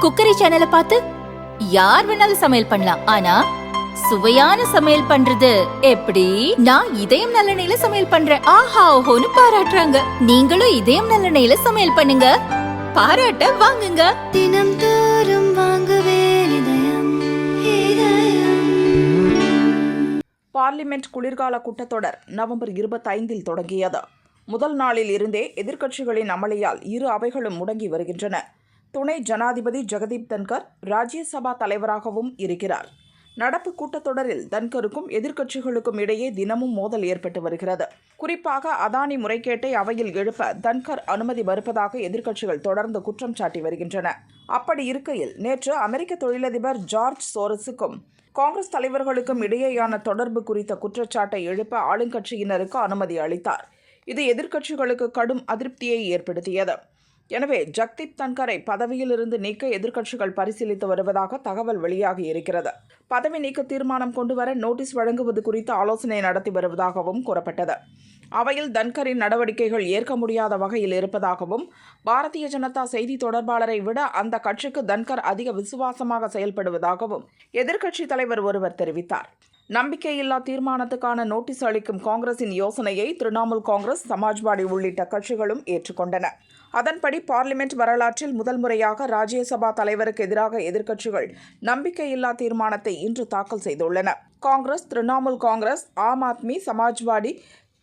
Cookery சேனலை பார்த்து யார் வேணாலும் சமையல் பண்ணலாம். ஆனா சுவையான சமையல் பண்றது எப்படி? நான் இதயம் நல்லெண்ணெயில சமையல் பண்றேன். ஆஹா ஓஹோன்னு பாராட்டுறாங்க. நீங்களும் இதயம் நல்லெண்ணெயில சமையல் பண்ணுங்க, பாராட்ட வாங்குங்க. தினம் தோறும் வாங்குவே இதயம் இதயம். பார்லிமெண்ட் குளிர்கால கூட்டத்தொடர் நவம்பர் 25 தொடங்கியது. முதல் நாளில் இருந்தே எதிர்க்கட்சிகளின் அமளியால் இரு அவைகளும் முடங்கி வருகின்றன. துணை ஜனாதிபதி ஜெகதீப் தன்கர் ராஜ்யசபா தலைவராகவும் இருக்கிறார். நடப்பு கூட்டத்தொடரில் தன்கருக்கும் எதிர்க்கட்சிகளுக்கும் இடையே தினமும் மோதல் ஏற்பட்டு வருகிறது. குறிப்பாக அதானி முறைகேட்டை அவையில் எழுப்ப தன்கர் அனுமதி மறுப்பதாக எதிர்க்கட்சிகள் தொடர்ந்து குற்றம் சாட்டி வருகின்றன. அப்படி இருக்கையில் நேற்று அமெரிக்க தொழிலதிபர் ஜார்ஜ் சோரஸுக்கும் காங்கிரஸ் தலைவர்களுக்கும் இடையேயான தொடர்பு குறித்த குற்றச்சாட்டை எழுப்ப ஆளுங்கட்சியினருக்கு அனுமதி அளித்தார். இது எதிர்க்கட்சிகளுக்கு கடும் அதிருப்தியை ஏற்படுத்தியது. எனவே ஜெகதீப் தன்கரை பதவியிலிருந்து நீக்க எதிர்க்கட்சிகள் பரிசீலித்து வருவதாக தகவல் வெளியாகி இருக்கிறது. பதவி நீக்க தீர்மானம் கொண்டுவர நோட்டீஸ் வழங்குவது குறித்து ஆலோசனை நடத்தி வருவதாகவும் கூறப்பட்டது. அவையில் தன்கரின் நடவடிக்கைகள் ஏற்க முடியாத வகையில் இருப்பதாகவும், பாரதிய ஜனதா செய்தி தொடர்பாளரை விட அந்த கட்சிக்கு தன்கர் அதிக விசுவாசமாக செயல்படுவதாகவும் எதிர்க்கட்சி தலைவர் ஒருவர் தெரிவித்தார். நம்பிக்கையில்லா தீர்மானத்துக்கான நோட்டீஸ் அளிக்கும் காங்கிரசின் யோசனையை திரிணாமுல் காங்கிரஸ், சமாஜ்வாடி உள்ளிட்ட கட்சிகளும் ஏற்றுக்கொண்டன. அதன்படி பார்லிமெண்ட் வரலாற்றில் முதல் முறையாக ராஜ்யசபா தலைவருக்கு எதிராக எதிர்க்கட்சிகள் நம்பிக்கையில்லா தீர்மானத்தை இன்று தாக்கல் செய்துள்ளன. காங்கிரஸ், திரிணாமுல் காங்கிரஸ், ஆம் ஆத்மி, சமாஜ்வாடி,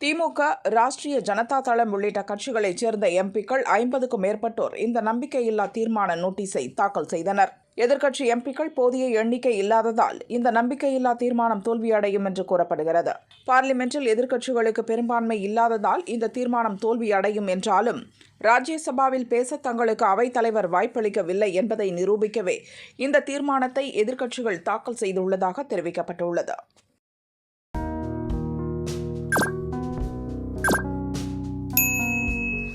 திமுக, ராஷ்டிரிய ஜனதா தளம் உள்ளிட்ட கட்சிகளைச் சேர்ந்த எம்பிக்கள் 50க்கும் மேற்பட்டோர் இந்த நம்பிக்கையில்லா தீர்மான நோட்டீஸை தாக்கல் செய்தனர். எதிர்க்கட்சி எம்பிக்கள் போதிய எண்ணிக்கை இல்லாததால் இந்த நம்பிக்கையில்லா தீர்மானம் தோல்வியடையும் என்று கூறப்படுகிறது. பார்லிமெண்டில் எதிர்க்கட்சிகளுக்கு பெரும்பான்மை இல்லாததால் இந்த தீர்மானம் தோல்வியடையும் என்றாலும், ராஜ்யசபாவில் பேச தங்களுக்கு அவைத் தலைவர் வாய்ப்பளிக்கவில்லை என்பதை நிரூபிக்கவே இந்த தீர்மானத்தை எதிர்க்கட்சிகள் தாக்கல் செய்துள்ளதாக தெரிவிக்கப்பட்டுள்ளது.